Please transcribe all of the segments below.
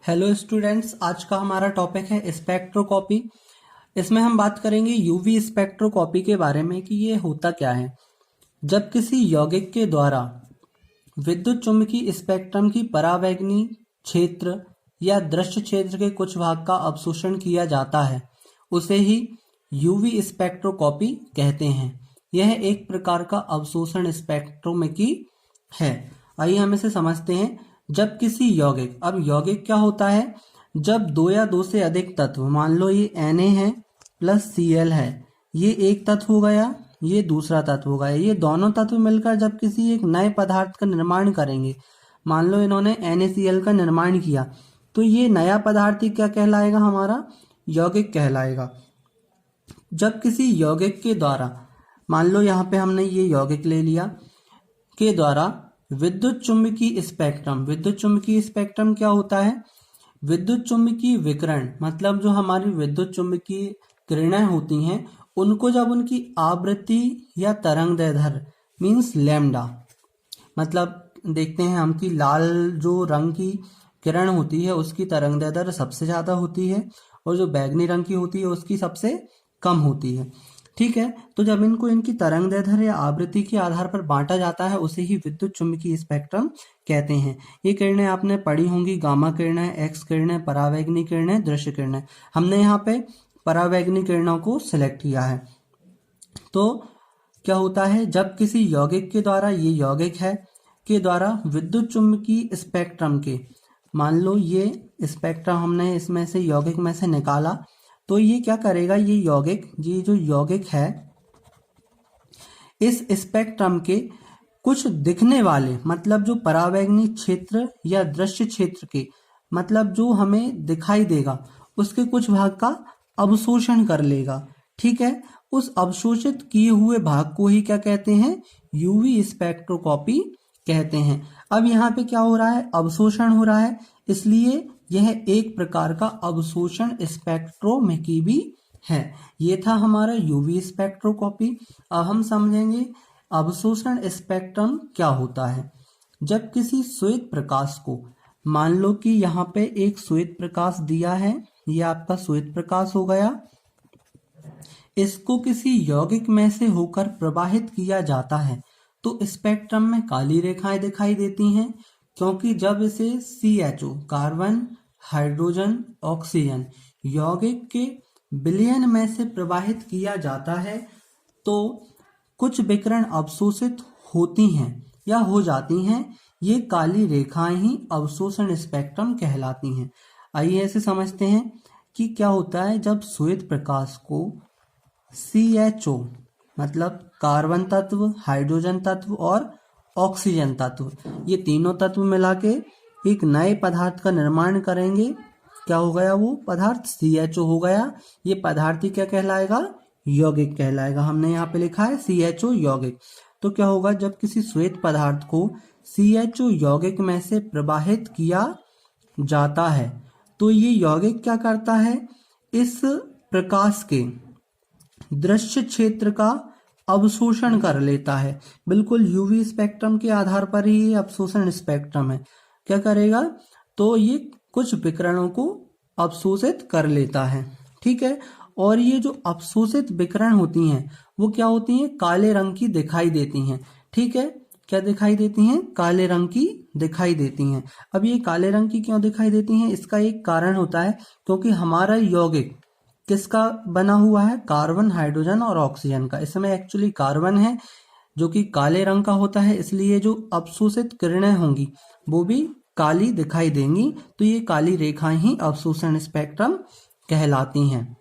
Hello students, आज का हमारा टॉपिक है स्पेक्ट्रोकॉपी। इसमें हम बात करेंगे यूवी स्पेक्ट्रोकॉपी के बारे में कि ये होता क्या है। जब किसी यौगिक के द्वारा विद्युत चुम्बकीय स्पेक्ट्रम की परावैंगनी क्षेत्र या दृश्य क्षेत्र के कुछ भाग का अवशोषण किया जाता है, उसे ही यूवी स्पेक्ट्रोकॉपी कहते हैं। यह एक प्रकार का अवशोषण स्पेक्ट्रोमेकी है। आइए हम इसे समझते हैं। जब किसी यौगिक, अब यौगिक क्या होता है, जब दो या दो से अधिक तत्व, मान लो ये Na है प्लस Cl है, ये एक तत्व हो गया, ये दूसरा तत्व हो गया, ये दोनों तत्व मिलकर जब किसी एक नए पदार्थ का निर्माण करेंगे, मान लो इन्होंने NaCl का निर्माण किया, तो ये नया पदार्थ ही क्या कहलाएगा, हमारा यौगिक कहलाएगा। जब किसी यौगिक के द्वारा, मान लो यहाँ पे हमने ये यौगिक ले लिया, के द्वारा विद्युत चुम्बकीय स्पेक्ट्रम, विद्युत चुम्बकीय स्पेक्ट्रम क्या होता है, विद्युत चुम्बकीय विकिरण, मतलब जो हमारी विद्युत चुम्बकीय किरणें होती हैं उनको जब उनकी आवृत्ति या तरंगदैर्ध्य मीन्स लैम्डा, मतलब देखते हैं हम कि लाल जो रंग की किरण होती है उसकी तरंगदैर्ध्य सबसे ज्यादा होती है और जो बैगनी रंग की होती है उसकी सबसे कम होती है। ठीक है, तो जब इनको इनकी तरंगदैर्ध्य या आवृत्ति के आधार पर बांटा जाता है उसे ही विद्युत चुम्बकीय स्पेक्ट्रम कहते हैं। ये किरणें आपने पढ़ी होंगी, गामा किरणें, एक्स किरणें, परावैंगनी किरणें, दृश्य किरणें। हमने यहाँ पे परावैंगनी किरणों को सिलेक्ट किया है। तो क्या होता है, जब किसी यौगिक के द्वारा, ये यौगिक है, के द्वारा विद्युत चुम्बकीय स्पेक्ट्रम के, मान लो ये स्पेक्ट्रम हमने इसमें से यौगिक में से निकाला, तो ये क्या करेगा, ये यौगिक, ये जो यौगिक है इस स्पेक्ट्रम के कुछ दिखने वाले, मतलब जो परावैंगनी क्षेत्र या दृश्य क्षेत्र के, मतलब जो हमें दिखाई देगा उसके कुछ भाग का अवशोषण कर लेगा। ठीक है, उस अवशोषित किए हुए भाग को ही क्या कहते हैं, यूवी स्पेक्ट्रोकॉपी कहते हैं। अब यहाँ पे क्या हो रहा है, अवशोषण हो रहा है, इसलिए यह एक प्रकार का अवशोषण स्पेक्ट्रोमेकी भी है। ये था हमारा यूवी स्पेक्ट्रोकॉपी। अब हम समझेंगे अवशोषण स्पेक्ट्रम क्या होता है। जब किसी श्वेत प्रकाश को, मान लो कि यहाँ पे एक श्वेत प्रकाश दिया है, ये आपका श्वेत प्रकाश हो गया, इसको किसी यौगिक में से होकर प्रवाहित किया जाता है तो स्पेक्ट्रम में काली रेखाएं दिखाई देती हैं, क्योंकि जब इसे CHO, कार्बन, हाइड्रोजन, ऑक्सीजन यौगिक के विलयन में से प्रवाहित किया जाता है तो कुछ विकिरण अवशोषित होती हैं या हो जाती हैं। ये काली रेखाएं ही अवशोषण स्पेक्ट्रम कहलाती हैं। आइए ऐसे समझते हैं कि क्या होता है, जब श्वेत प्रकाश को CHO, मतलब कार्बन तत्व, हाइड्रोजन तत्व और ऑक्सीजन तत्व, ये तीनों तत्व मिला के एक नए पदार्थ का निर्माण करेंगे, क्या हो गया, वो पदार्थ CHO हो गया। ये पदार्थ ही क्या कहलाएगा, यौगिक कहलाएगा। हमने यहाँ पे लिखा है CHO यौगिक। तो क्या होगा, जब किसी श्वेत पदार्थ को CHO यौगिक में से प्रवाहित किया जाता है तो ये यौगिक क्या करता है, इस प्रकाश के दृश्य क्षेत्र का अवशोषण कर लेता है। बिल्कुल यूवी स्पेक्ट्रम के आधार पर ही ये अवशोषण स्पेक्ट्रम है। क्या करेगा, तो ये कुछ विकिरणों को अवशोषित कर लेता है। ठीक है, और ये जो अवशोषित विकिरण होती हैं वो क्या होती हैं, काले रंग की दिखाई देती हैं। ठीक है, क्या दिखाई देती हैं, काले रंग की दिखाई देती हैं। अब ये काले रंग की क्यों दिखाई देती हैं, इसका एक कारण होता है, क्योंकि हमारा यौगिक किसका बना हुआ है, कार्बन, हाइड्रोजन और ऑक्सीजन का। इसमें एक्चुअली कार्बन है जो कि काले रंग का होता है, इसलिए जो अवशोषित किरणें होंगी वो भी काली दिखाई देंगी। तो ये काली रेखाएं ही अवशोषण स्पेक्ट्रम कहलाती हैं।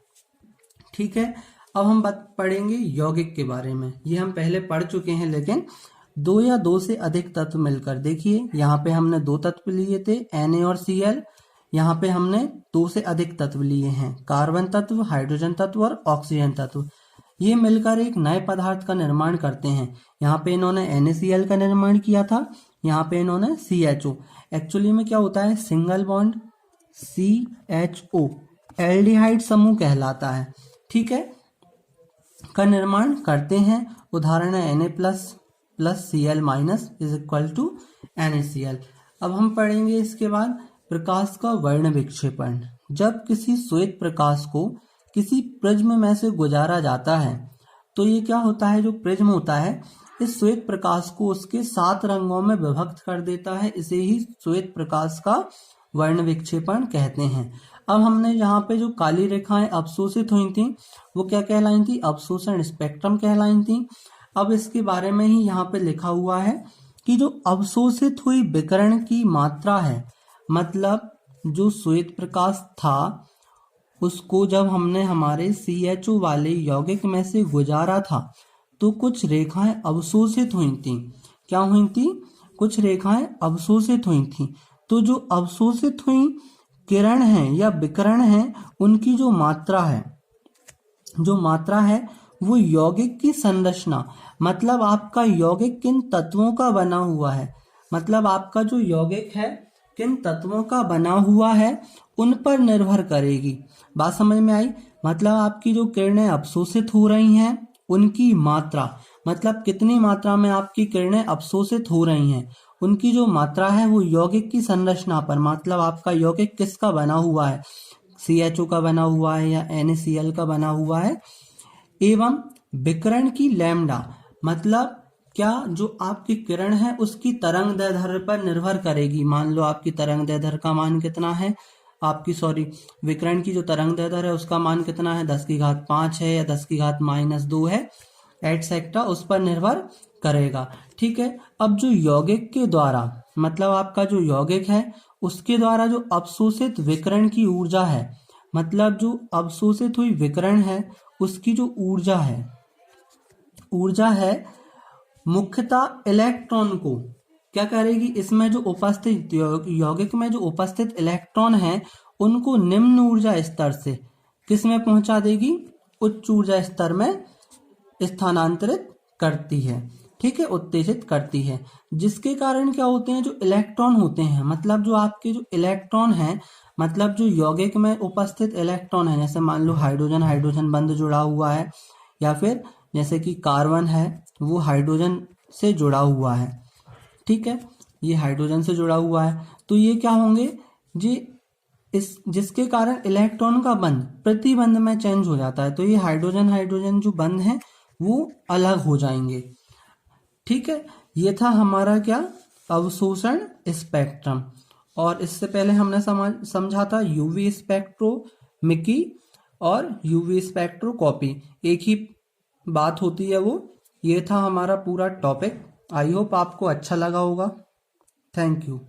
ठीक है, अब हम बात पढ़ेंगे यौगिक के बारे में। ये हम पहले पढ़ चुके हैं, लेकिन दो या दो से अधिक तत्व मिलकर, देखिए यहाँ पे हमने दो तत्व लिए थे, Na और Cl, यहाँ पे हमने दो से अधिक तत्व लिए हैं, कार्बन तत्व, हाइड्रोजन तत्व और ऑक्सीजन तत्व। ये मिलकर एक नए पदार्थ का निर्माण करते हैं। यहाँ पे इन्होंने NaCl का निर्माण किया था, यहाँ पे इन्होंने CHO। एक्चुअली में क्या होता है, सिंगल बॉन्ड CHO एल्डिहाइड समूह कहलाता है। ठीक है, का निर्माण करते हैं। उदाहरण है Na plus plus Cl minus is equal to NaCl। अब हम पढ़ेंगे इसके बाद प्रकाश का वर्ण विक्षेपण। जब किसी श्वेत प्रकाश को किसी प्रिज्म में से गुजारा जाता है तो ये क्या होता है, जो प्रिज्म होता है इस श्वेत प्रकाश को उसके 7 रंगों में विभक्त कर देता है। इसे ही श्वेत प्रकाश का वर्ण विक्षेपण कहते हैं। अब हमने यहाँ पे जो काली रेखाएं अवशोषित हुई थी वो क्या कहलाई थी, अवशोषण स्पेक्ट्रम कहलाई थी। अब इसके बारे में ही यहाँ पे लिखा हुआ है कि जो अवशोषित हुई विकिरण की मात्रा है, मतलब जो श्वेत प्रकाश था उसको जब हमने हमारे CHO वाले यौगिक में से गुजारा था तो कुछ रेखाएं अवशोषित हुई थी। क्या हुई थी, कुछ रेखाएं अवशोषित हुई थी। तो जो अवशोषित हुई किरण है या विकिरण है उनकी जो मात्रा है वो यौगिक की संरचना, मतलब आपका यौगिक किन तत्वों का बना हुआ है, मतलब आपका जो यौगिक है किन तत्वों का बना हुआ है उन पर निर्भर करेगी। बात समझ में आई। मतलब आपकी जो किरणें अवशोषित हो रही हैं उनकी मात्रा, मतलब कितनी मात्रा में आपकी किरणें अवशोषित हो रही हैं, उनकी जो मात्रा है वो यौगिक की संरचना पर, मतलब आपका यौगिक किसका बना हुआ है, CHO का बना हुआ है या NaCl का बना हुआ है, एवं विकिरण की लैम्डा, मतलब क्या जो आपकी किरण है उसकी तरंग दैर्ध्य पर निर्भर करेगी। मान लो आपकी तरंग दैर्ध्य का मान कितना है, विकिरण की जो तरंग दैर्ध्य है उसका मान कितना है, 10⁵ है या 10⁻² है, एटसेट्रा, उस पर निर्भर करेगा। ठीक है। अब जो यौगिक के द्वारा, मतलब आपका जो यौगिक है उसके द्वारा जो अवशोषित विकिरण की ऊर्जा है, मतलब जो अवशोषित हुई विकिरण है उसकी जो ऊर्जा है मुख्यतः इलेक्ट्रॉन को क्या करेगी, इसमें जो उपस्थित यौगिक में जो उपस्थित इलेक्ट्रॉन है उनको निम्न ऊर्जा स्तर से किस में पहुंचा देगी, उच्च ऊर्जा स्तर में स्थानांतरित करती है। ठीक है, उत्तेजित करती है, जिसके कारण क्या होते हैं, जो इलेक्ट्रॉन होते हैं, मतलब जो आपके जो इलेक्ट्रॉन है, मतलब जो यौगिक में उपस्थित इलेक्ट्रॉन है, जैसे मान लो हाइड्रोजन बंध जुड़ा हुआ है, या फिर जैसे कि कार्बन है वो हाइड्रोजन से जुड़ा हुआ है। ठीक है, ये हाइड्रोजन से जुड़ा हुआ है, तो ये क्या होंगे जिसके कारण इलेक्ट्रॉन का बंध प्रतिबंध में चेंज हो जाता है, तो ये हाइड्रोजन जो बंध है वो अलग हो जाएंगे। ठीक है, ये था हमारा क्या, अवशोषण स्पेक्ट्रम। और इससे पहले हमने समझा था यूवी स्पेक्ट्रोमिकी और यूवी स्पेक्ट्रोस्कोपी, एक ही बात होती है वो। ये था हमारा पूरा टॉपिक। आई होप आपको अच्छा लगा होगा। Thank you.